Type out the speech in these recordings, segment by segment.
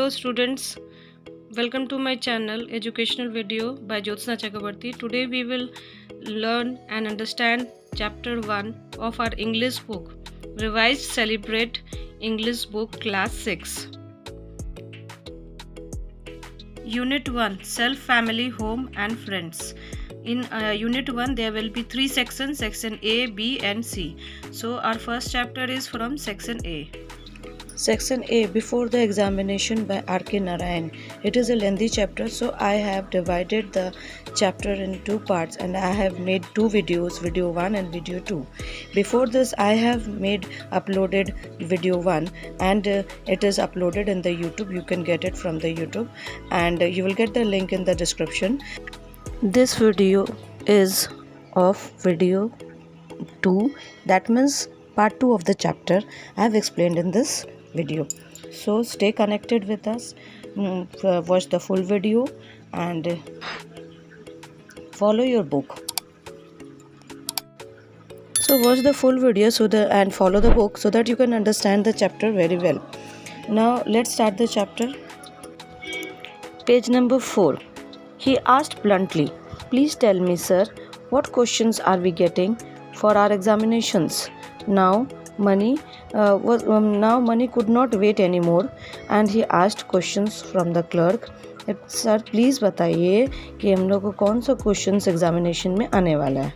Hello students, welcome to my channel Educational Video by Jyotsna Chakrabarti. Today we will learn and understand chapter 1 of our English book, Revised Celebrate English Book Class 6. Unit 1, Self, Family, Home and Friends. In Unit 1 there will be 3 sections, section A, B and C. So our first chapter is from section A. Section A, Before the Examination by R.K. Narayan. It is a lengthy chapter, so I have divided the chapter in two parts and I have made two videos, video 1 and video 2. Before this I have uploaded video 1 and it is uploaded in the YouTube. You can get it from the YouTube and you will get the link in the description. This video is of video 2, that means part 2 of the chapter I have explained in this video. So stay connected with us, watch the full video and follow your book. So watch the full video and follow the book so that you can understand the chapter very well. Now let's start the chapter. Page number 4. He asked bluntly, "Please tell me, sir, what questions are we getting for our examinations?" Now Money could not wait anymore and he asked questions from the clerk. Sir please बताइए कि हम लोग को कौन सा questions examination में आने वाला है.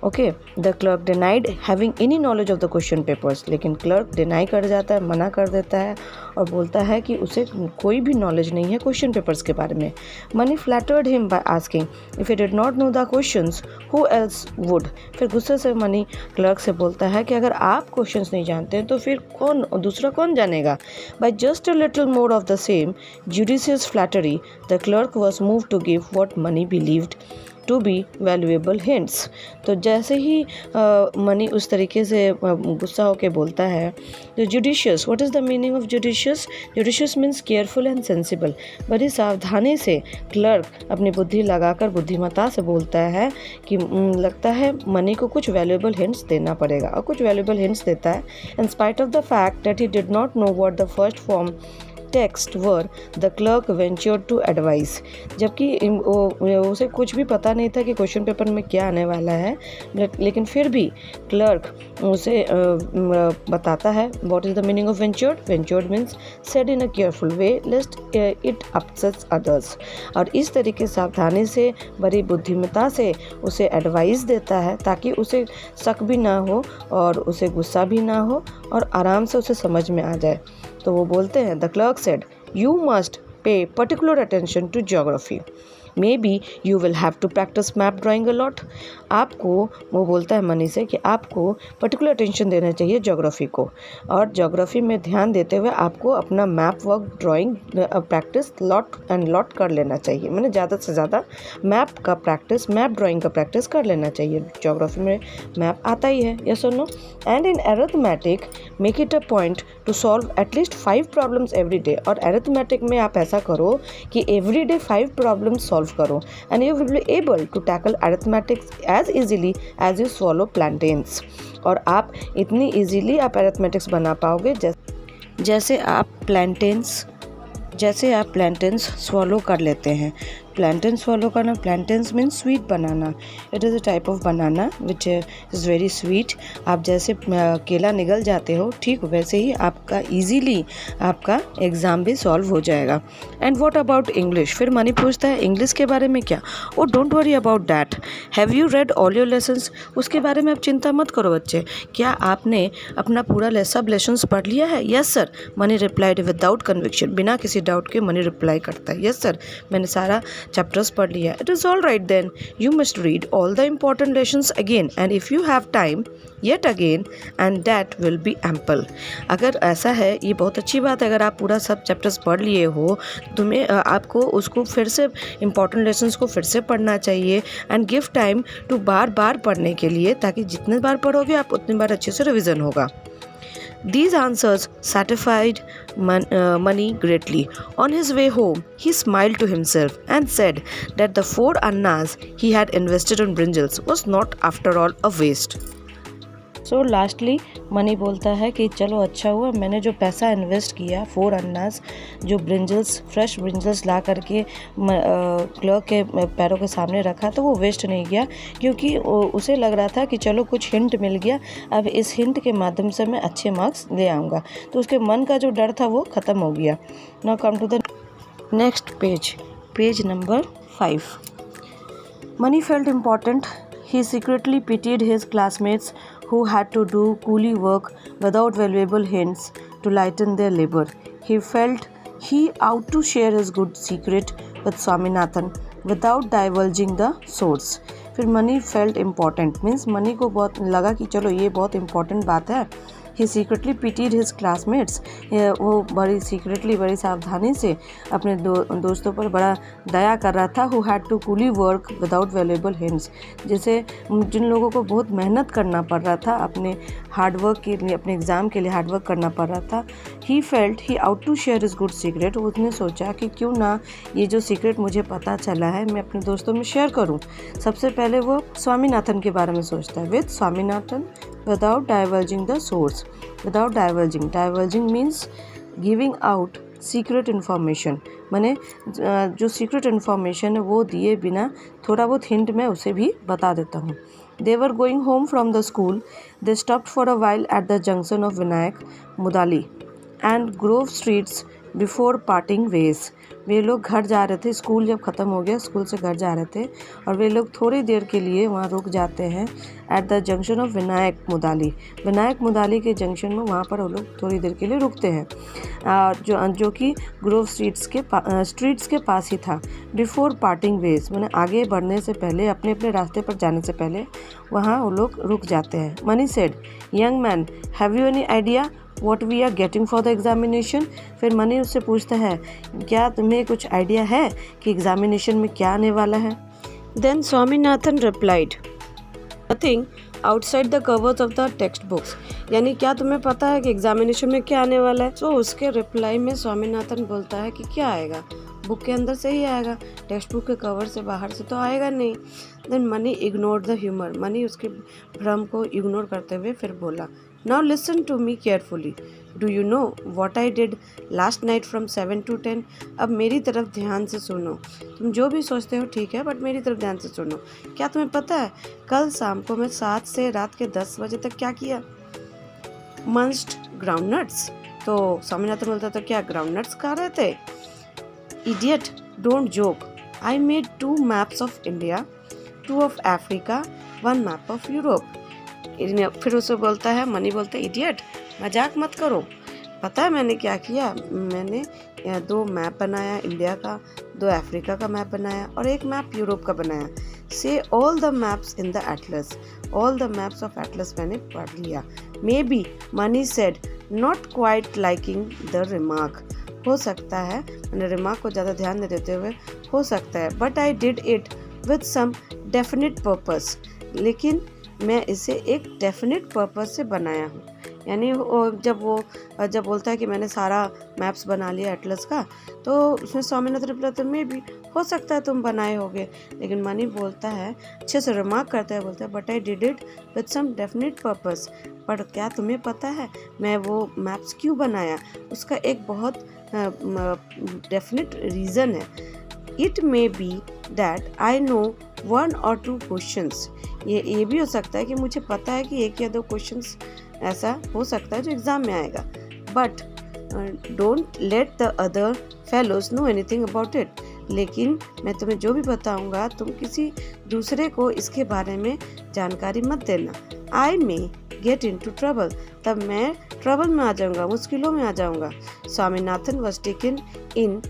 Okay, the clerk denied having any knowledge of the question papers. लेकिन क्लर्क डिनाई कर जाता है, मना कर देता है और बोलता है कि उसे कोई भी नॉलेज नहीं है क्वेश्चन पेपर्स के बारे में. Money flattered him by asking if he did not know the questions who else would. फिर गुस्से से मनी क्लर्क से बोलता है कि अगर आप क्वेश्चंस नहीं जानते हैं तो फिर दूसरा कौन जानेगा. By just a little more of the same judicious flattery the clerk was move to give what money believed to be valuable hints. तो जैसे ही मनी उस तरीके से गुस्सा होकर बोलता है तो judicious, what is the meaning of judicious? Judicious means careful and sensible. बड़ी सावधानी से क्लर्क अपनी बुद्धि लगाकर बुद्धिमत्ता से बोलता है कि लगता है मनी को कुछ वैल्यूएबल हिंट्स देना पड़ेगा और कुछ वैल्यूएबल हिंट्स देता है. In spite of the fact that he did not know what the first form text were the clerk ventured to advice. जबकि उसे कुछ भी पता नहीं था कि क्वेश्चन पेपर में क्या आने वाला है, लेकिन फिर भी क्लर्क उसे बताता है. What is the meaning of ventured? Ventured means said in a careful way lest it upsets others. और इस तरीके सावधानी से बड़ी बुद्धिमत्ता से उसे एडवाइस देता है ताकि उसे शक भी ना हो और उसे गुस्सा भी ना हो और आराम से उसे समझ में आ जाए. तो वो बोलते हैं, the clerk said, "You must pay particular attention to geography. Maybe you will have to practice map drawing a lot." आपको, वो बोलता है मनी से कि आपको पर्टिकुलर अटेंशन देना चाहिए ज्योग्राफी को और ज्योग्राफी में ध्यान देते हुए आपको अपना map work drawing practice lot कर लेना चाहिए. मैंने ज़्यादा से ज़्यादा मैप ड्राइंग का प्रैक्टिस कर लेना चाहिए. ज्योग्राफी में मैप आता ही है, यस और no. And in arithmetic make it a point to solve at least 5 problems every day. और अरिथमेटिक में आप ऐसा करो कि एवरी डे 5 प्रॉब्लम्स सॉल्व करो and you will be able to tackle arithmetics as easily as you swallow plantains. और आप इतनी इजीली आप अरिथमेटिक्स बना पाओगे जैसे आप प्लैंटेन्स स्वॉलो कर लेते हैं. प्लैंटेन स्वॉलो करना, plantains means sweet banana. It is a type of banana which is very sweet. आप जैसे केला निगल जाते हो, ठीक वैसे ही आपका ईजीली आपका एग्ज़ाम भी सॉल्व हो जाएगा. And what about English? फिर मनी पूछता है इंग्लिश के बारे में क्या? Oh don't worry about that. Have you read all your lessons? उसके बारे में आप चिंता मत करो बच्चे. क्या आपने अपना पूरा सब लेसन्स पढ़ लिया है? Yes sir, money replied without conviction. बिना किसी डाउट के मनी रिप्लाई करता है, यस सर, मैंने सारा चैप्टर्स पढ़ लिया. It is all right then, you must read all the important lessons again and if you have time yet again and that will be ample. अगर ऐसा है, ये बहुत अच्छी बात है, अगर आप पूरा सब चैप्टर्स पढ़ लिए हो तुम्हें आपको उसको फिर से इम्पॉर्टेंट लेसन्स को फिर से पढ़ना चाहिए एंड गिव टाइम टू बार बार पढ़ने के लिए, ताकि जितने बार पढ़ोगे आप उतनी बार अच्छे से रिविज़न होगा. These answers satisfied Mani greatly. On his way home, he smiled to himself and said that the 4 annas he had invested on brinjals was not after all a waste. So lastly money बोलता है कि चलो अच्छा हुआ मैंने जो पैसा invest किया 4 अन्नास जो ब्रिंजल्स फ्रेश ब्रिंजल्स ला करके क्लर्क के पैरों के सामने रखा तो वो वेस्ट नहीं गया, क्योंकि उसे लग रहा था कि चलो कुछ हिंट मिल गया, अब इस हिंट के माध्यम से मैं अच्छे मार्क्स ले आऊँगा। तो उसके मन का जो डर था वो ख़त्म हो गया। Now come to the next page number 5। Money felt important. He secretly pitied his classmates who had to do coolie work without valuable hints to lighten their labor. He felt he ought to share his good secret with Swaminathan without divulging the source. फिर money felt important means money को बहुत लगा कि चलो ये बहुत important बात है। ही सीक्रेटली पीटीड हिज क्लासमेट्स, वो बड़ी सीक्रेटली बड़ी सावधानी से अपने दोस्तों पर बड़ा दया कर रहा था। Who had to coolie work without valuable hints, जैसे जिन लोगों को बहुत मेहनत करना पड़ रहा था अपने हार्डवर्क के लिए, अपने एग्ज़ाम के लिए हार्डवर्क करना पड़ रहा था। He felt he ought to share his good secret, उसने सोचा कि क्यों ना ये जो सीक्रेट मुझे पता चला है मैं अपने दोस्तों में शेयर करूं। सबसे पहले वो स्वामीनाथन के बारे में सोचता है, with Swaminathan without divulging the source. Without divulging means giving out secret information, माने जो सीक्रेट इन्फॉर्मेशन है वो दिए बिना थोड़ा बहुत हिंट मैं उसे भी बता देता हूँ। They were going home from the school. They stopped for a while at the junction of Vinayak Mudali and Grove Streets before parting ways. वे लोग घर जा रहे थे, स्कूल जब ख़त्म हो गया स्कूल से घर जा रहे थे और वे लोग थोड़ी देर के लिए वहाँ रुक जाते हैं at the junction of Vinayak Mudali के जंक्शन में, वहाँ पर वो लोग थोड़ी देर के लिए रुकते हैं जो कि ग्रोव स्ट्रीट्स के पास ही था। बिफोर पार्टिंग वेज मैंने आगे बढ़ने से पहले, अपने अपने रास्ते पर जाने से पहले वहाँ वो लोग रुक जाते हैं। Money said, young man have you any idea what we are getting for the examination? फिर मनी उससे पूछता है क्या तुम्हें कुछ आइडिया है कि एग्जामिनेशन में क्या आने वाला है? Then Swaminathan replied, nothing outside the covers of the text books. यानी क्या तुम्हें पता है कि एग्जामिनेशन में क्या आने वाला है? तो उसके रिप्लाई में स्वामीनाथन बोलता है कि क्या आएगा, बुक के अंदर से ही आएगा, टेक्स्ट बुक के कवर से बाहर से तो आएगा नहीं। Then Mani ignored the humour, Mani उसके भ्रम को इग्नोर करते हुए फिर बोला, Now listen to me carefully. Do you know what I did last night from 7 to 10? अब मेरी तरफ ध्यान से सुनो, तुम जो भी सोचते हो ठीक है बट मेरी तरफ ध्यान से सुनो। क्या तुम्हें पता है कल शाम को मैं 7 से रात के 10 बजे तक क्या किया? मंच्ड ग्राउंडनट्स। तो स्वामीनाथन बोलता था क्या ग्राउंडनट्स खा रहे थे? Idiot, don't joke. I made 2 maps of India, 2 of Africa, 1 map of Europe. फिर उसे बोलता है, मनी बोलता है इडियट, मजाक मत करो, पता है मैंने क्या किया? मैंने 2 मैप बनाया इंडिया का, 2 अफ्रीका का मैप बनाया और 1 मैप यूरोप का बनाया। से all the maps in the Atlas, all the maps of Atlas मैंने पढ़ लिया। May be, money said, not quite liking the remark, हो सकता है, मैंने रिमार्क को ज़्यादा ध्यान नहीं देते हुए हो सकता है, but I did it with some definite purpose, लेकिन मैं इसे एक डेफिनेट पर्पस से बनाया हूँ। यानी जब बोलता है कि मैंने सारा मैप्स बना लिया एटलस का, तो उसमें स्वामीनाथन रिप्लाई तो मे भी हो सकता है तुम बनाए होगे, लेकिन मनी बोलता है, अच्छे से रिमार्क करता है, बोलता है but I did it with some definite purpose, पर क्या तुम्हें पता है मैं वो मैप्स क्यों बनाया? उसका एक बहुत डेफिनेट रीज़न है। It may be that I know 1 or 2 questions, ये भी हो सकता है कि मुझे पता है कि 1 या 2 क्वेश्चंस ऐसा हो सकता है जो एग्ज़ाम में आएगा, but don't let the other fellows know anything about it, लेकिन मैं तुम्हें जो भी बताऊंगा तुम किसी दूसरे को इसके बारे में जानकारी मत देना। I may get into trouble, तब मैं ट्रबल में आ जाऊंगा, मुश्किलों में आ जाऊंगा। Swaminathan was taken in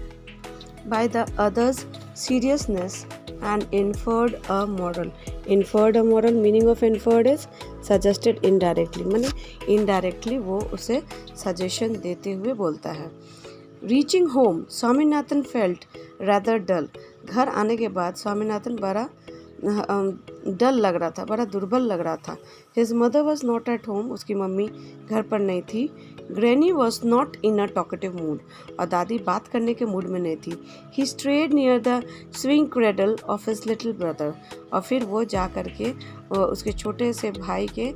by the others seriousness and inferred a moral. Inferred a moral, meaning of inferred is suggested indirectly, माने indirectly वो उसे suggestion देते हुए बोलता है। Reaching home, Swaminathan felt rather dull. घर आने के बाद स्वामीनाथन बड़ा डल लग रहा था, बड़ा दुर्बल लग रहा था। His mother was not at home, उसकी मम्मी घर पर नहीं थी। Granny was not in a talkative mood, और दादी बात करने के मूड में नहीं थी। He strayed near the swing cradle of his little brother, और फिर वो जा कर के उसके छोटे से भाई के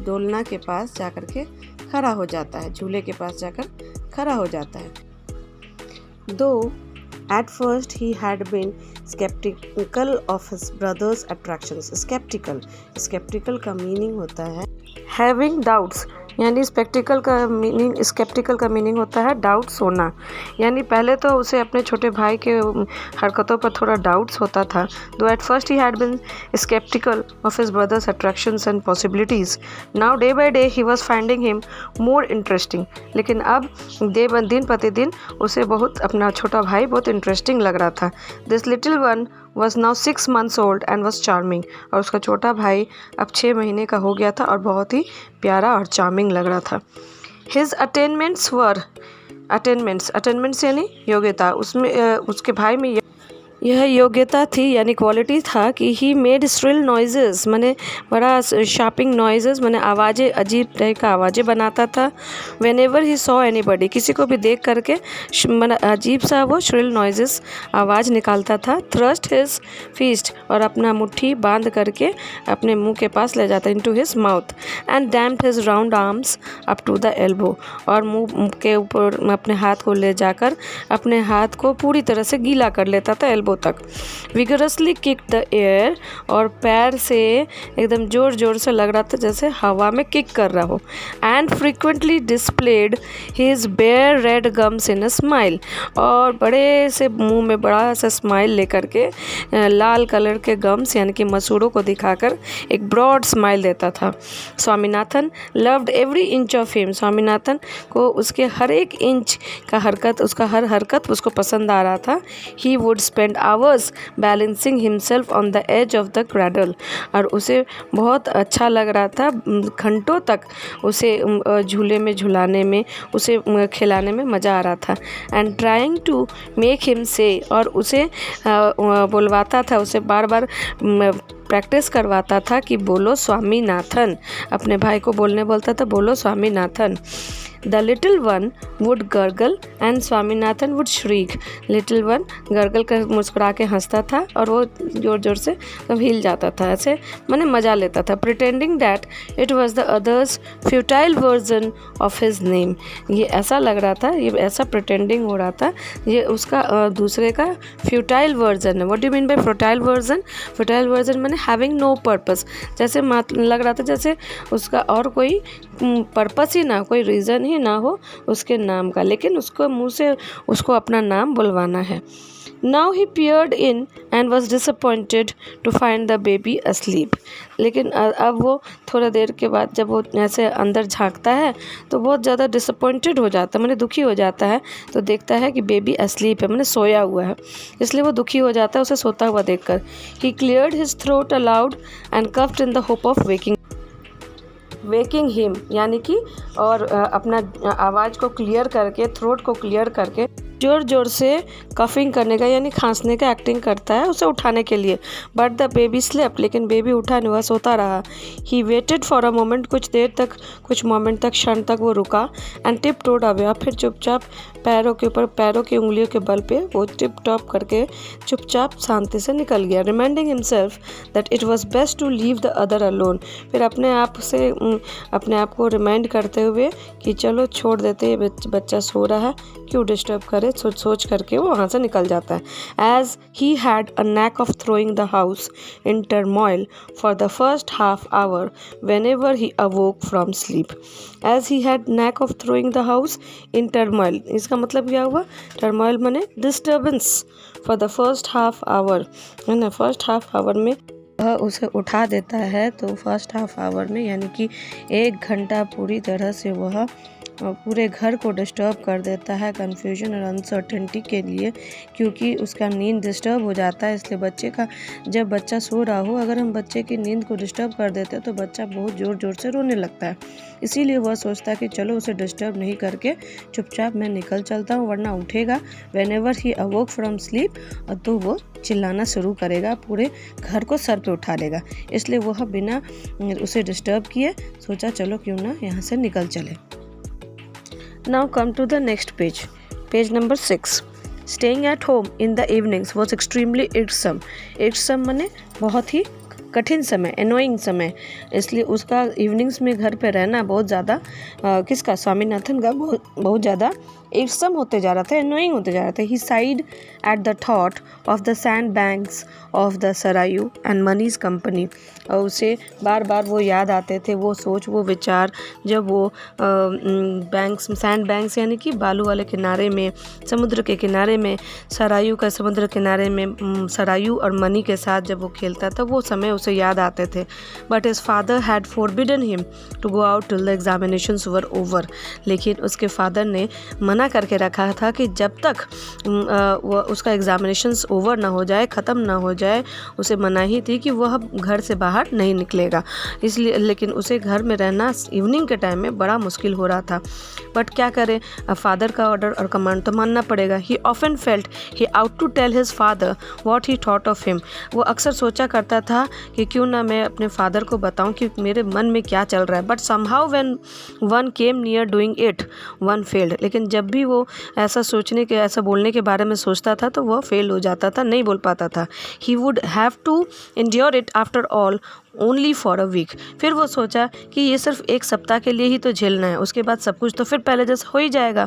दोलना के पास जा कर के खड़ा हो जाता है, झूले के पास जाकर खड़ा हो जाता है। दो at first he had been skeptical of his brother's attractions. skeptical का meaning होता है having doubts, यानी स्पेक्टिकल का मीनिंग होता है डाउट्स होना। यानी पहले तो उसे अपने छोटे भाई के हरकतों पर थोड़ा डाउट्स होता था। Though at first he had been sceptical of his brother's attractions and possibilities, now day by day he was finding him more interesting. लेकिन अब दिन प्रतिदिन उसे बहुत अपना छोटा भाई बहुत इंटरेस्टिंग लग रहा था। This little one was now 6 months old and was charming, और उसका छोटा भाई अब 6 महीने का हो गया था और बहुत ही प्यारा और चार्मिंग लग रहा था। His attainments यानी योग्यता, उसमें उसके भाई में यह योग्यता थी यानी क्वालिटी था कि ही मेड श्रिल नॉइजेस, माने बड़ा शार्पिंग नॉइजेस, माने आवाज़ें, अजीब टाइप का आवाज़ें बनाता था। When ever he saw anybody, किसी को भी देख करके माने अजीब सा वो श्रिल नॉइजेस आवाज़ निकालता था। थ्रस्ट हिज फीस्ट, और अपना मुट्ठी बांध करके अपने मुंह के पास ले जाता, into his mouth, and damped his round arms up to the elbow, और मुंह के ऊपर अपने हाथ को ले जाकर अपने हाथ को पूरी तरह से गीला कर लेता था एल्बो तक। विगरसली किक द एयर, और पैर से एकदम जोर जोर से लग रहा था जैसे हवा में किक कर रहा हो। And frequently displayed his bare red gums in a smile, और बड़े से मुंह में बड़ा सा स्माइल लेकर के लाल कलर के गम्स यानी कि मसूड़ों को दिखाकर एक ब्रॉड स्माइल देता था। Swaminathan loved every inch of him, Swaminathan को उसके हर एक इंच का हरकत, उसका हर हरकत उसको पसंद आ रहा था। He would spend hours balancing himself on the edge of the cradle, और उसे बहुत अच्छा लग रहा था, घंटों तक उसे झूले में झुलाने में, उसे खिलाने में मज़ा आ रहा था। And trying to make him say, और उसे बुलवाता था, उसे बार बार प्रैक्टिस करवाता था कि बोलो स्वामीनाथन, अपने भाई को बोलता था बोलो Swaminathan. The little one would gurgle and Swaminathan would श्रीक, little one gurgle कर मुस्कुरा के हंसता था और वो जोर जोर से हिल जाता था, ऐसे मैंने मज़ा लेता था। Pretending that it was the others futile version of his name, ये ऐसा लग रहा था, ये ऐसा प्रिटेंडिंग हो रहा था, ये उसका दूसरे का फ्यूटाइल वर्जन है। What do you mean by futile version? Futile version मैंने हैविंग नो पर्पस, जैसे लग रहा था जैसे उसका और कोई पर्पस ही ना, कोई रीज़न ही ना हो उसके नाम का, लेकिन उसको मुंह से उसको अपना नाम बुलवाना है। Now he peered in and was disappointed to find the baby asleep. लेकिन अब वो थोड़ा देर के बाद जब वो ऐसे अंदर झांकता है तो बहुत ज़्यादा डिसअपॉइंटेड हो जाता है, मैंने दुखी हो जाता है, तो देखता है कि बेबी asleep है, मैंने सोया हुआ है, इसलिए वो दुखी हो जाता है उसे सोता हुआ देखकर। He cleared his throat aloud and coughed in the hope of waking him, यानी कि और अपना आवाज़ को क्लियर करके, थ्रोट को क्लियर करके जोर जोर से कफिंग करने का यानी खांसने का एक्टिंग करता है उसे उठाने के लिए। बट द बेबी स्लेप्ट, लेकिन बेबी उठा नहीं, वह सोता रहा। He waited for a moment, कुछ देर तक, कुछ मोमेंट तक, क्षण तक वो रुका। एंड टिप टोड अवे, फिर चुपचाप पैरों के ऊपर, पैरों की उंगलियों के बल पे वो टिप टॉप करके चुपचाप शांति से निकल गया। Reminding himself that it was best to leave the other alone, फिर अपने आप को रिमाइंड करते हुए कि चलो छोड़ देते, बच्चा सो रहा है, क्यों डिस्टर्ब करे, सोच करके वो वहाँ से निकल जाता है। As he had a knack of throwing the house in turmoil for the first half hour whenever he awoke from sleep. As he had knack of throwing the house in turmoil, इसका मतलब क्या हुआ? Turmoil माने disturbance. For the first half hour, है ना, first half our में वह उसे उठा देता है, तो फर्स्ट हाफ आवर में यानी कि 1 घंटा पूरी तरह से वह पूरे घर को डिस्टर्ब कर देता है कन्फ्यूजन और अनसर्टेनिटी के लिए, क्योंकि उसका नींद डिस्टर्ब हो जाता है। इसलिए बच्चे का, जब बच्चा सो रहा हो, अगर हम बच्चे की नींद को डिस्टर्ब कर देते हैं तो बच्चा बहुत ज़ोर ज़ोर से रोने लगता है। इसीलिए वह सोचता है कि चलो उसे डिस्टर्ब नहीं करके चुपचाप मैं निकल चलता हूँ, वरना उठेगा whenever he awoke from sleep, तो वो चिल्लाना शुरू करेगा, पूरे घर को सर पे उठा लेगा। इसलिए वह बिना उसे डिस्टर्ब किए सोचा चलो क्यों ना यहाँ से निकल चले। Now come to the next page, page number 6। Staying at home in the evenings was extremely irksome. Irksome माने बहुत ही कठिन समय, एनोइंग समय। इसलिए उसका इवनिंग्स में घर पे रहना बहुत ज़्यादा किसका, स्वामीनाथन का बहुत ज़्यादा इर्कसम होते जा रहा था, एनोइंग होते जा रहा था। He sighed at the thought of the sand banks of the Sarayu and Mani's company. और उसे बार बार वो याद आते थे, वो सोच, वो विचार, जब वो बैंक्स, सैंड बैंक्स यानी कि बालू वाले किनारे में, समुद्र के किनारे में, सरायू का समुद्र किनारे में सरायू और मनी के साथ जब वो खेलता था, वो समय उसे याद आते थे। But his father had forbidden him to go out till the examinations were over. लेकिन उसके फादर ने मना करके रखा था कि जब तक वो उसका एग्जामिनेशंस ओवर ना हो जाए, ख़त्म ना हो जाए, उसे मनाही थी कि वह घर से बाहर नहीं निकलेगा। इसलिए लेकिन उसे घर में रहना इवनिंग के टाइम में बड़ा मुश्किल हो रहा था। बट क्या करें, फादर का ऑर्डर और कमांड तो मानना पड़ेगा। He often felt he ought to tell his father what he thought of him. वो अक्सर सोचा करता था कि क्यों ना मैं अपने फादर को बताऊं कि मेरे मन में क्या चल रहा है। But somehow when one came near doing it one failed. लेकिन जब भी वो ऐसा सोचने के, ऐसा बोलने के बारे में सोचता था तो वह फेल हो जाता था, नहीं बोल पाता था। He would have to endure it after all only for a week. फिर वो सोचा कि ये सिर्फ एक सप्ताह के लिए ही तो झेलना है, उसके बाद सब कुछ तो फिर पहले जैसा हो ही जाएगा,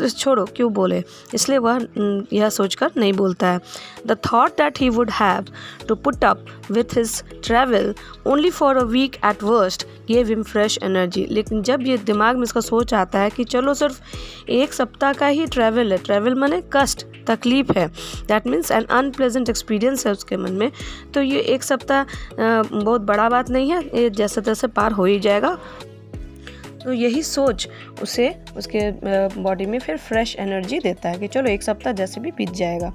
छोड़ो क्यों बोले। इसलिए वह यह सोचकर नहीं बोलता है। The thought that he would have to put up with his travel only for a week at worst gave him fresh energy. लेकिन जब ये दिमाग में इसका सोच आता है कि चलो सिर्फ एक सप्ताह का ही ट्रैवल है, ट्रैवल माने कष्ट, तकलीफ है, that means N unpleasant experience है उसके मन में, तो ये एक सप्ताह बहुत बड़ा बात नहीं है, ये जैसे तैसे पार हो ही जाएगा। तो यही सोच उसे उसके बॉडी में फिर फ्रेश एनर्जी देता है कि चलो एक सप्ताह जैसे भी बीत जाएगा।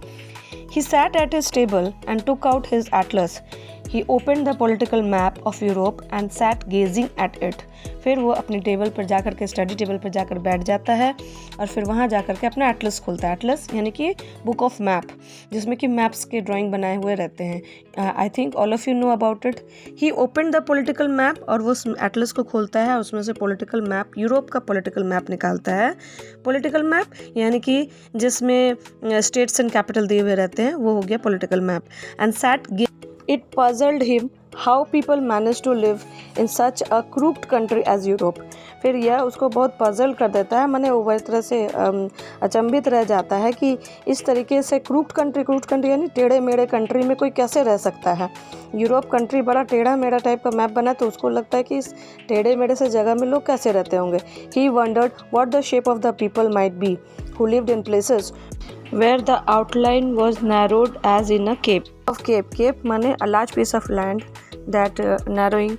He sat at his table and took out his atlas. He opened the political map of Europe and sat gazing at it. फिर वो अपनी टेबल पर जाकर के, स्टडी टेबल पर जाकर बैठ जाता है और फिर वहाँ जाकर के अपना एटलस खोलता है। एटलस यानी कि बुक ऑफ मैप, जिसमें कि मैप्स के ड्राइंग बनाए हुए रहते हैं। I think all of you know about it. He open the political map, और वो एटलस को खोलता है, उसमें से पॉलिटिकल मैप, यूरोप का पॉलिटिकल मैप निकालता है। पॉलिटिकल मैप यानी कि जिसमें स्टेट्स एंड कैपिटल दिए हुए रहते हैं, वो हो गया political map. And set It puzzled him how people managed to live in such a crooked country as Europe. फिर यह उसको बहुत पजल कर देता है, माने वो इस तरह से अचंभित रह जाता है कि इस तरीके से क्रूक्ड कंट्री यानी टेढ़े मेढ़े कंट्री में कोई कैसे रह सकता है। यूरोप कंट्री बड़ा टेढ़ा मेढ़ा टाइप का मैप बना, तो उसको लगता है कि इस टेढ़े मेढ़े से जगह में लोग कैसे रहते होंगे। He wondered what the shape of the people might be who lived in places where the outline was narrowed as in a cape. Of cape माने a large piece of land that narrowing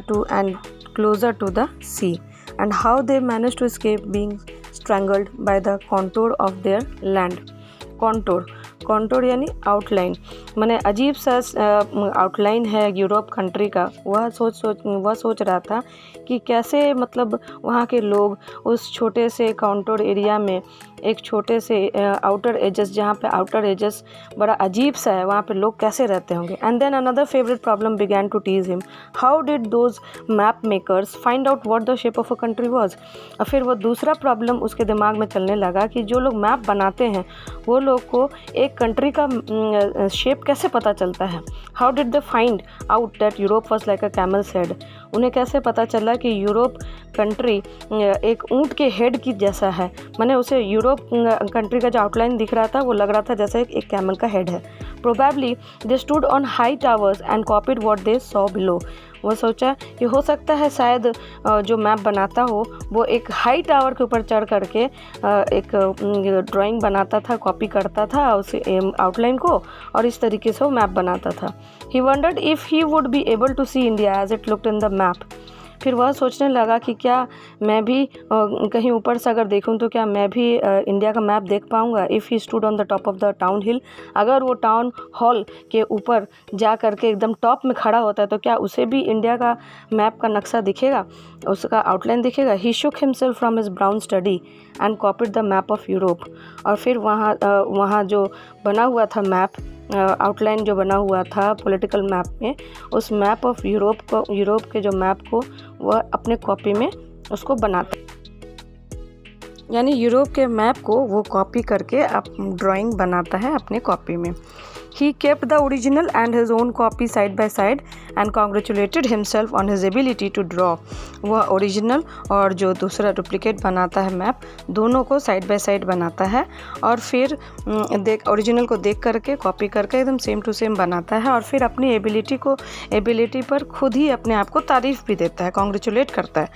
to and closer to the sea, and how they managed to escape being strangled by the contour of their land. Contour यानी outline, माने अजीब सा outline है Europe country का। वह सोच रहा था कि कैसे मतलब वहाँ के लोग उस छोटे से कॉन्टोर एरिया में, एक छोटे से आउटर एजेस, जहाँ पे आउटर एजेस बड़ा अजीब सा है, वहाँ पे लोग कैसे रहते होंगे। And then another favourite problem began to tease him, how did those map makers find out what the shape of a country was. और फिर वो दूसरा प्रॉब्लम उसके दिमाग में चलने लगा कि जो लोग मैप बनाते हैं वो लोग को एक कंट्री का शेप कैसे पता चलता है। How did they find out that Europe was like a camel's head. उन्हें कैसे पता चला कि यूरोप कंट्री एक ऊँट के हेड की जैसा है, माने उसे यूरोप कंट्री का जो आउटलाइन दिख रहा था वो लग रहा था जैसे एक कैमल का हेड है। Probably they stood on high towers and copied what they saw below. वो सोचा कि हो सकता है शायद जो मैप बनाता हो वो एक हाई टावर के ऊपर चढ़ करके एक ड्राइंग बनाता था, कॉपी करता था उस आउटलाइन को, और इस तरीके से वो मैप बनाता था। He wondered if he would be able to see India as it looked in the map. फिर वह सोचने लगा कि क्या मैं भी कहीं ऊपर से अगर देखूं तो क्या मैं भी इंडिया का मैप देख पाऊंगा। If he stood on the top of the town hill, अगर वो टाउन हॉल के ऊपर जा करके एकदम टॉप में खड़ा होता है तो क्या उसे भी इंडिया का मैप का नक्शा दिखेगा, उसका आउटलाइन दिखेगा। He shook himself from his brown study and copied the map of Europe. और फिर वहाँ जो बना हुआ था मैप, आउटलाइन जो बना हुआ था पॉलिटिकल मैप में, उस मैप ऑफ यूरोप के जो मैप को वह अपने कॉपी में उसको बनाता, यानी यूरोप के मैप को वो कॉपी करके ड्राइंग बनाता है अपने कॉपी में। He kept the original and his own copy side by side and congratulated himself on his ability to draw. वह ओरिजिनल और जो दूसरा डुप्लीकेट बनाता है मैप, दोनों को साइड बाय साइड बनाता है और फिर ओरिजिनल को देख करके कॉपी करके एकदम सेम टू सेम बनाता है और फिर अपनी एबिलिटी पर खुद ही अपने आप को तारीफ भी देता है, कॉन्ग्रेचुलेट करता है।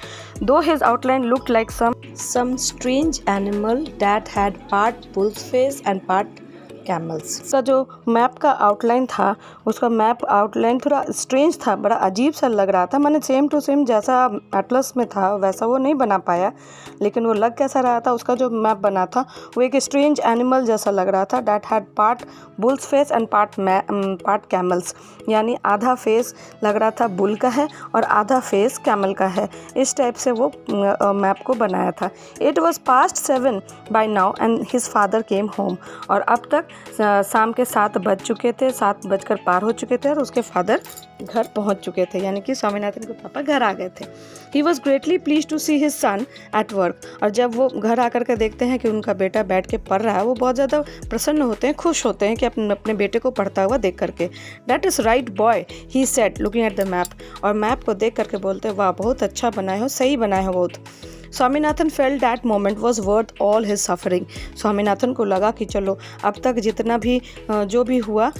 Though his outline looked like some strange animal that had part bull's face and part camel's. उसका जो मैप का आउटलाइन था, उसका मैप आउटलाइन थोड़ा स्ट्रेंज था, बड़ा अजीब सा लग रहा था। मैंने सेम टू सेम जैसा एटलस में था वैसा वो नहीं बना पाया, लेकिन वो लग कैसा रहा था, उसका जो मैप बना था वो एक स्ट्रेंज एनिमल जैसा लग रहा था। That had part bull's face and part camel's, यानी आधा फेस लग रहा था बुल का है और आधा फेस कैमल का है। इस टाइप से वो मैप को बनाया था। It was past 7 by now and his father came home. और अब तक शाम के 7 बज चुके थे, 7 बजकर पार हो चुके थे और उसके फादर घर पहुंच चुके थे, यानी कि स्वामीनाथन के पापा घर आ गए थे। He was greatly pleased to see his son at work. और जब वो घर आकर के देखते हैं कि उनका बेटा बैठ के पढ़ रहा है, वो बहुत ज़्यादा प्रसन्न होते हैं, खुश होते हैं कि अपने बेटे को पढ़ता हुआ देख करके। That is right boy, he said looking at the map. और मैप को देख करके बोलते, वाह बहुत अच्छा बनाए हो, सही बनाए हो बहुत। Swaminathan felt that moment was worth all his suffering. Swaminathan को लगा कि चलो अब तक जितना भी जो भी हुआ,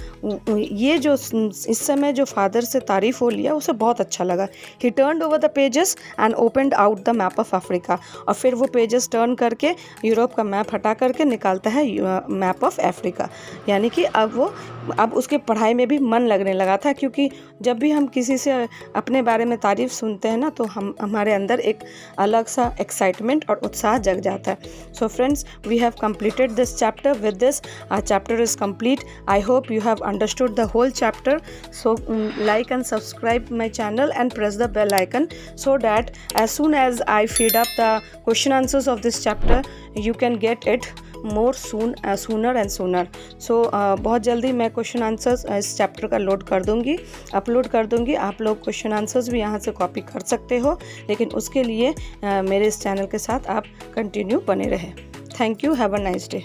ये जो इस समय जो फादर से तारीफ हो लिया उसे बहुत अच्छा लगा। ही turned over the pages and opened out the map of Africa. और फिर वो पेजेस टर्न करके यूरोप का मैप हटा करके निकालता है मैप ऑफ अफ्रीका, यानी कि अब उसके पढ़ाई में भी मन लगने लगा था, क्योंकि जब भी हम किसी से अपने बारे में तारीफ सुनते हैं ना तो हमारे अंदर एक अलग सा एक्साइटमेंट और उत्साह जग जाता है। So friends, we have completed this chapter. With this, our chapter is complete. I hope you have understood the whole chapter. So like and subscribe my channel and press the bell icon so that as soon as I feed up the question answers of this chapter, you can get it sooner and sooner. So बहुत जल्दी मैं question answers इस chapter का upload कर दूंगी। आप लोग question answers भी यहाँ से कॉपी कर सकते हो, लेकिन उसके लिए मेरे इस चैनल के साथ आप कंटिन्यू बने रहें। Thank you, have a nice day.